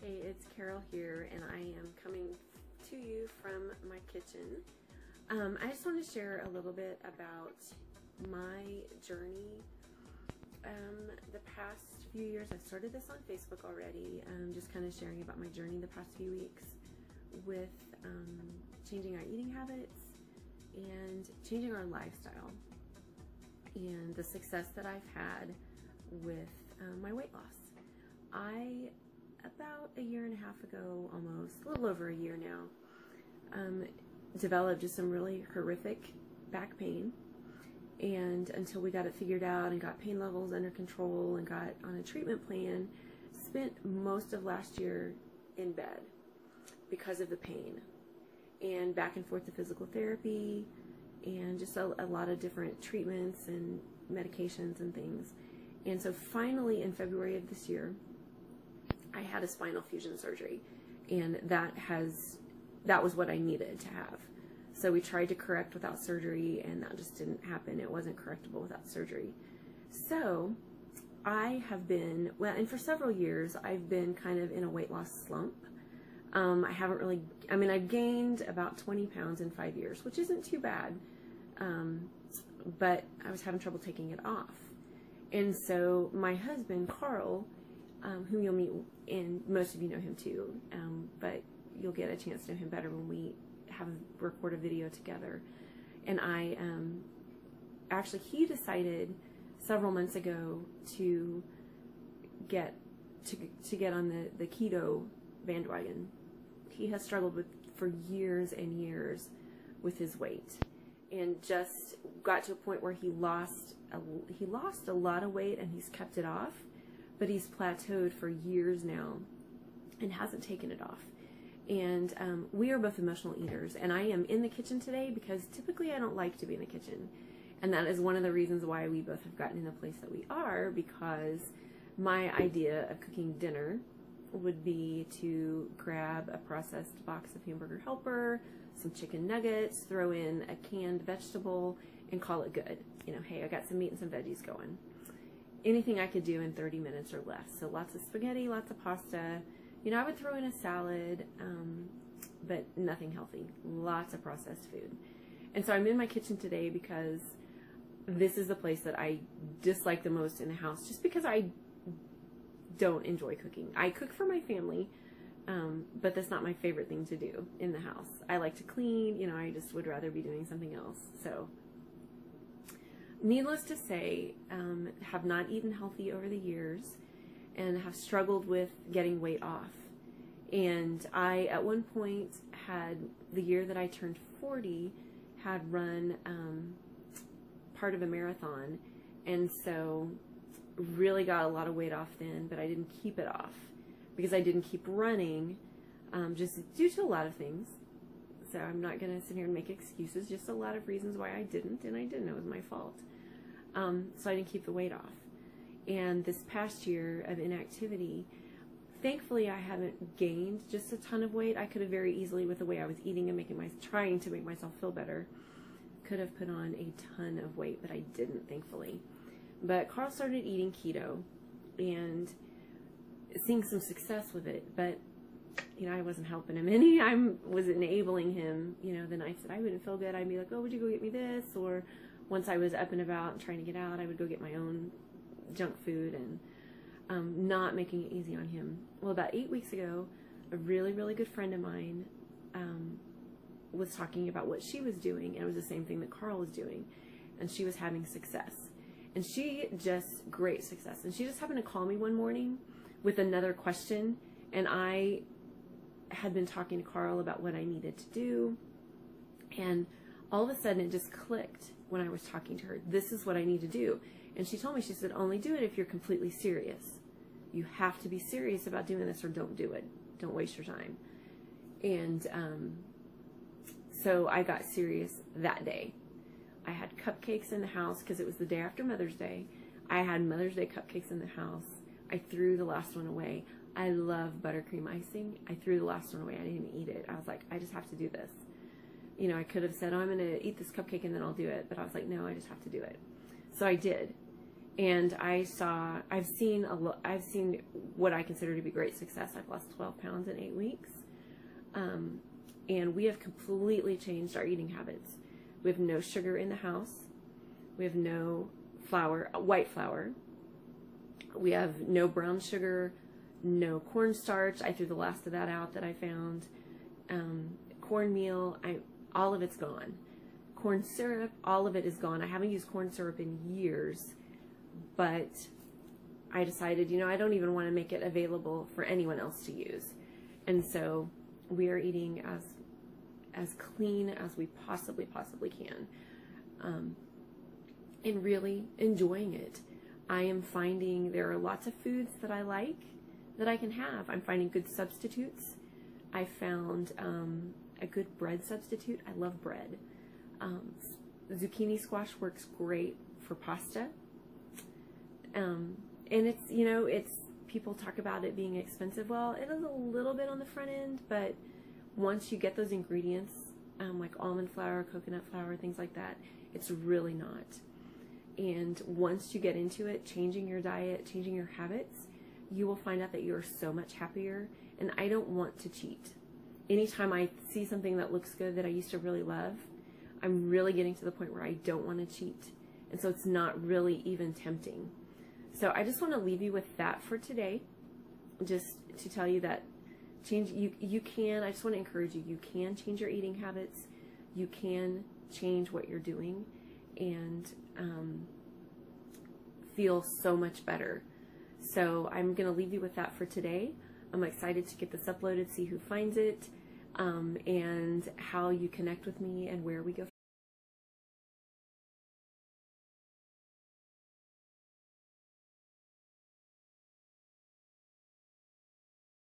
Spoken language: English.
Hey, it's Carol here, and I am coming to you from my kitchen. I just want to share a little bit about my journey. The past few years, I started this on Facebook already, just kind of sharing about my journey the past few weeks with changing our eating habits and changing our lifestyle, and the success that I've had with my weight loss. About a year and a half ago, almost, a little over a year now, developed just some really horrific back pain. And until we got it figured out and got pain levels under control and got on a treatment plan, spent most of last year in bed because of the pain, and back and forth to physical therapy and just a lot of different treatments and medications and things. And so finally in February of this year, I had a spinal fusion surgery, and that was what I needed to have. So we tried to correct without surgery, and that just didn't happen. It wasn't correctable without surgery. So I have been, well, and for several years, I've been kind of in a weight loss slump. I've gained about 20 pounds in 5 years, which isn't too bad. But I was having trouble taking it off. And so my husband, Carl, whom you'll meet, and most of you know him too, but you'll get a chance to know him better when we record a video together. And he decided several months ago to get on the keto bandwagon. He has struggled for years and years with his weight, and just got to a point where he lost a lot of weight, and he's kept it off. But he's plateaued for years now and hasn't taken it off. And we are both emotional eaters, and I am in the kitchen today because typically I don't like to be in the kitchen. And that is one of the reasons why we both have gotten in the place that we are, because my idea of cooking dinner would be to grab a processed box of Hamburger Helper, some chicken nuggets, throw in a canned vegetable, and call it good. You know, hey, I got some meat and some veggies going. Anything I could do in 30 minutes or less. So lots of spaghetti, lots of pasta. You know, I would throw in a salad, but nothing healthy. Lots of processed food. And so I'm in my kitchen today because this is the place that I dislike the most in the house, just because I don't enjoy cooking. I cook for my family, but that's not my favorite thing to do in the house. I like to clean, you know, I just would rather be doing something else. So needless to say, have not eaten healthy over the years and have struggled with getting weight off. And I, at one point, had, the year that I turned 40, had run part of a marathon. And so really got a lot of weight off then, but I didn't keep it off because I didn't keep running, just due to a lot of things. So I'm not going to sit here and make excuses, just a lot of reasons why I didn't, and I didn't. It was my fault. So I didn't keep the weight off. And this past year of inactivity, thankfully I haven't gained just a ton of weight. I could have very easily, with the way I was eating and trying to make myself feel better, could have put on a ton of weight, but I didn't, thankfully. But Carl started eating keto and seeing some success with it, but you know, I wasn't helping him any. I was enabling him. You know, the nights that I wouldn't feel good, I'd be like, oh, would you go get me this? Or once I was up and about and trying to get out, I would go get my own junk food, and not making it easy on him. Well, about 8 weeks ago, a really, really good friend of mine was talking about what she was doing, and it was the same thing that Carl was doing, and she was having success. And great success. And she just happened to call me one morning with another question, and I had been talking to Carl about what I needed to do, and all of a sudden it just clicked when I was talking to her. This is what I need to do. And she told me, she said, only do it if you're completely serious. You have to be serious about doing this, or don't do it. Don't waste your time. And so I got serious that day. I had cupcakes in the house because it was the day after Mother's Day. I had Mother's Day cupcakes in the house. I threw the last one away. I love buttercream icing. I threw the last one away. I didn't eat it. I was like, I just have to do this. You know, I could have said, oh, I'm going to eat this cupcake and then I'll do it. But I was like, no, I just have to do it. So I did. And I've seen what I consider to be great success. I've lost 12 pounds in 8 weeks. And we have completely changed our eating habits. We have no sugar in the house. We have no flour, white flour. We have no brown sugar, no cornstarch. I threw the last of that out that I found. Cornmeal, all of it's gone. Corn syrup, all of it is gone. I haven't used corn syrup in years, but I decided, you know, I don't even want to make it available for anyone else to use. And so we are eating as clean as we possibly can, and really enjoying it. I am finding there are lots of foods that I like that I can have. I'm finding good substitutes. I found a good bread substitute. I love bread. Zucchini squash works great for pasta. And it's, you know, people talk about it being expensive. Well, it is a little bit on the front end, but once you get those ingredients, like almond flour, coconut flour, things like that, it's really not. And once you get into it, changing your diet, changing your habits, you will find out that you're so much happier. And I don't want to cheat. Anytime I see something that looks good that I used to really love, I'm really getting to the point where I don't want to cheat. And so it's not really even tempting. So I just want to leave you with that for today. Just to tell you that you can, I just want to encourage you, you can change your eating habits. You can change what you're doing and feel so much better. So I'm going to leave you with that for today. I'm excited to get this uploaded, see who finds it, and how you connect with me and where we go